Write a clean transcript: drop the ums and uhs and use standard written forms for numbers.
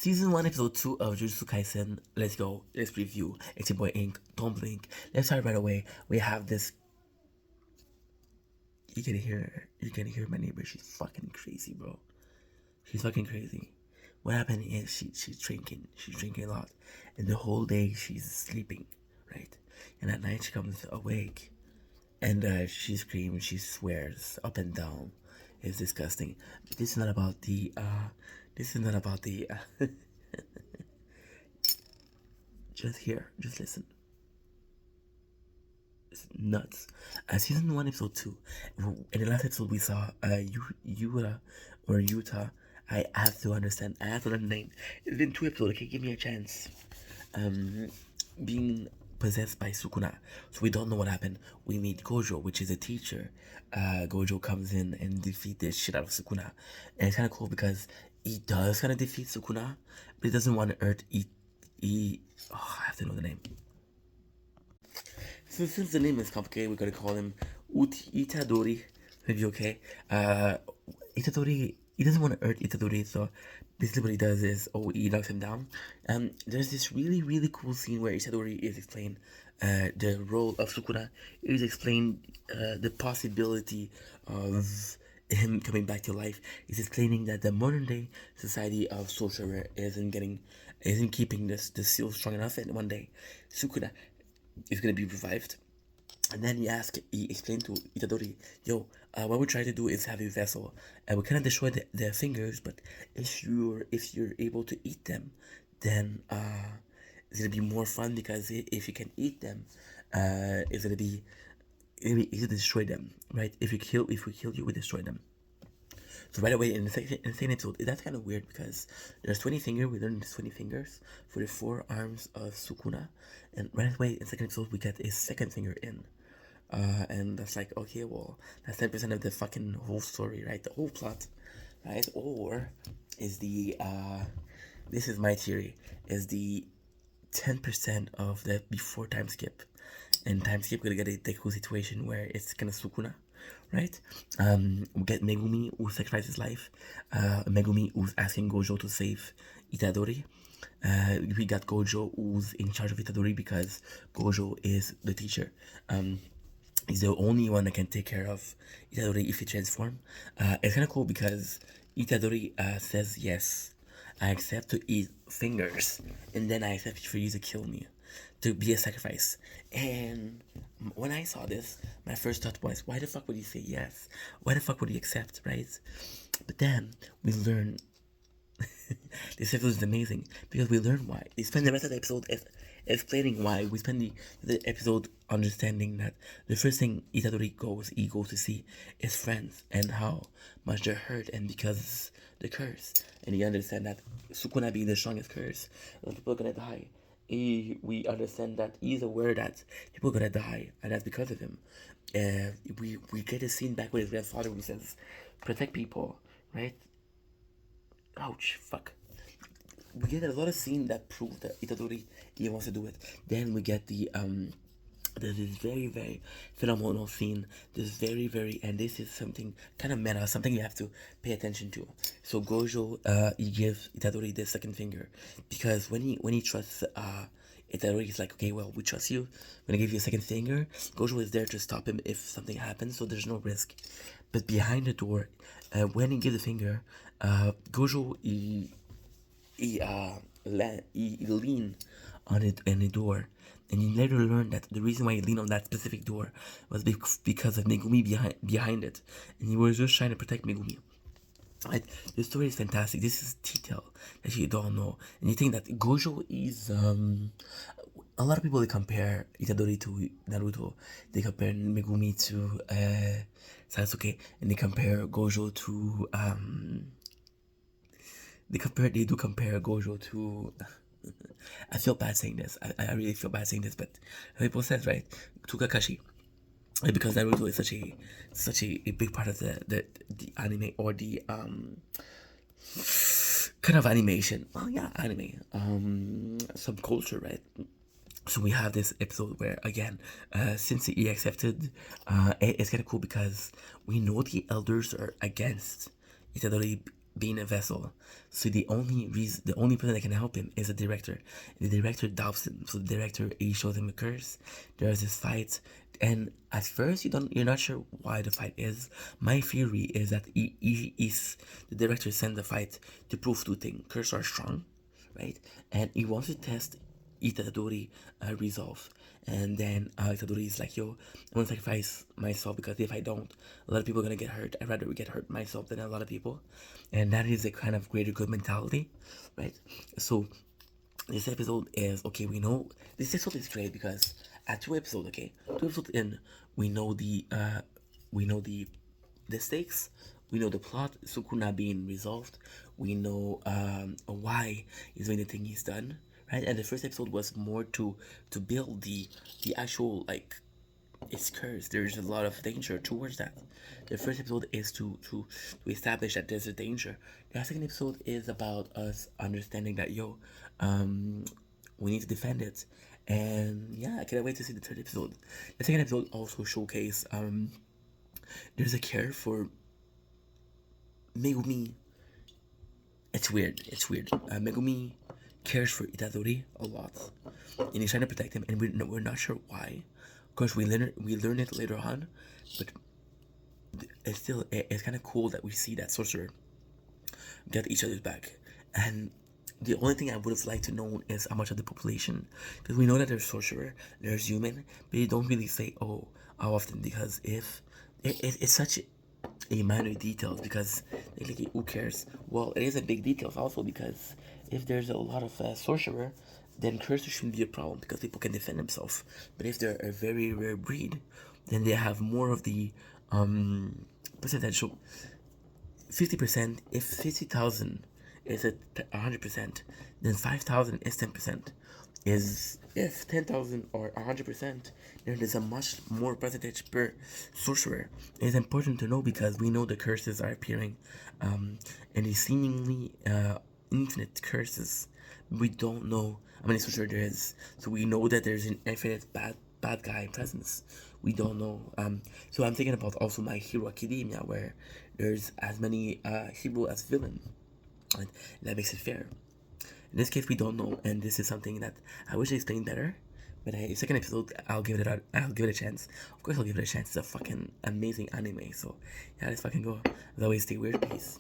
Season 1, Episode 2 of Jujutsu Kaisen. Let's go. Let's review. It's your boy Ink. Don't blink. Let's start right away. We have this. You can hear my neighbor. She's fucking crazy, bro. She's fucking crazy. What happened is she's drinking. She's drinking a lot. And the whole day she's sleeping, right? And at night she comes awake. And she screams, she swears up and down. It's disgusting. But this is not about the just listen. It's nuts. Season 1, Episode 2. In the last episode we saw Yuta. I have to understand. I have to learn the name. It's been 2 episodes. Okay, give me a chance. Being possessed by Sukuna. So we don't know what happened. We meet Gojo, which is a teacher. Gojo comes in and defeats the shit out of Sukuna. And it's kind of cool because he does kind of defeat Sukuna, but he doesn't want to hurt I have to know the name. So since the name is complicated, we're gonna call him Itadori. Maybe okay. Itadori, he doesn't want to hurt Itadori, so basically what he does is, he knocks him down. There's this really, really cool scene where Itadori is explained the role of Sukuna. It is explained the possibility of him coming back to life. He's explaining that the modern day society of sorcerer isn't keeping this seal strong enough, and one day Sukuna is gonna be revived. And then he explained to Itadori, what we're trying to do is have a vessel, and we kind of destroy the fingers, but if you're able to eat them, then it's gonna be more fun, because if you can eat them, it's gonna be easy to destroy them, right? If we kill you, we destroy them. So right away in the second episode, that's kind of weird because there's 20 fingers. We learned 20 fingers for the 4 arms of Sukuna, and right away in the second episode we get a second finger in, and that's like, okay, well, that's 10% of the fucking whole story, right? The whole plot, right? Or is the this is my theory, is the 10% of the before time skip, and time skip gonna get a Deku situation where it's kind of Sukuna, right? We get Megumi, who sacrificed his life. Megumi, who's asking Gojo to save Itadori. We got Gojo, who's in charge of Itadori because Gojo is the teacher. He's the only one that can take care of Itadori if he transforms. It's kind of cool because Itadori says, yes, I accept to eat fingers, and then I accept for you to kill me, to be a sacrifice. And when I saw this, my first thought was, why the fuck would he say yes? Why the fuck would he accept, right? But then we learn this episode is amazing because we learn why. They spend the rest of the episode explaining why. We spend the episode understanding that the first thing Itadori goes to see his friends and how much they're hurt, and because the curse. And he understand that Sukuna being the strongest curse, people are gonna die. We understand that he's aware that people are gonna die, and that's because of him. We get a scene back with his grandfather who says, "Protect people," right? Ouch, fuck. We get a lot of scenes that prove that Itadori, he wants to do it. Then we get there's this very, very phenomenal scene. This very, very, and this is something kind of meta, something you have to pay attention to. So Gojo, he gives Itadori the second finger because when he trusts Itadori, he's like, okay, well, we trust you. We're gonna give you a second finger. Gojo is there to stop him if something happens, so there's no risk. But behind the door, when he gives the finger, Gojo he lean on it and the door, and he later learned that the reason why he leaned on that specific door was because of Megumi behind it, and he was just trying to protect Megumi. Right? The story is fantastic. This is detail that you don't know, and you think that Gojo is a lot of people, they compare Itadori to Naruto, they compare Megumi to Sasuke, and they compare Gojo to they do compare Gojo to I feel bad saying this. I really feel bad saying this, but people says, right, to Kakashi, because Naruto is such a big part of the anime, or the kind of animation. Well, yeah, anime, subculture, right? So we have this episode where, again, since he accepted, it's kind of cool because we know the elders are against Itadori being a vessel. So the only person that can help him is the director. The director doubts him. So the director, he shows him a curse. There's this fight, and at first you're not sure why the fight is. My theory is that the director sent the fight to prove two things: curses are strong, right? And he wants to test Itadori resolve. And then Itadori is like, yo, I'm gonna sacrifice myself because if I don't, a lot of people are gonna get hurt. I'd rather get hurt myself than a lot of people. And that is a kind of greater good mentality, right? So this episode is okay. We know this episode is great because at two episodes in, we know the stakes. We know the plot, Sukuna being resolved. We know why he's doing the thing he's done, right? And the first episode was more to build the actual like it's cursed. There's a lot of danger towards that. The first episode is to establish that there's a danger. The second episode is about us understanding that we need to defend it. And yeah, I cannot wait to see the third episode. The second episode also showcase there's a care for Megumi. It's weird. Megumi cares for Itadori a lot, and he's trying to protect him, and we're not sure why. Of course, we learn it later on, but it's kind of cool that we see that sorcerer get each other's back. And the only thing I would have liked to know is how much of the population, because we know that there's sorcerer, there's human, but you don't really say how often, because if it's such a minor details, because they like who cares. Well, it is a big details also, because if there's a lot of sorcerer, then curses shouldn't be a problem because people can defend themselves. But if they're a very rare breed, then they have more of the percentage. So 50%, if 50,000 is at 100%, then 5,000 is 10%. Is if 10,000 or 100%, then there's a much more percentage per sorcerer. It's important to know because we know the curses are appearing, and the seemingly infinite curses. We don't know how many sorcerer there is, so we know that there's an infinite bad guy presence. We don't know. So I'm thinking about also My Hero Academia, where there's as many hero as villain, and that makes it fair. In this case, we don't know, and this is something that I wish I explained better. But second episode, I'll give it a chance. Of course, I'll give it a chance. It's a fucking amazing anime. So yeah, let's fucking go. As always, stay weird, peace.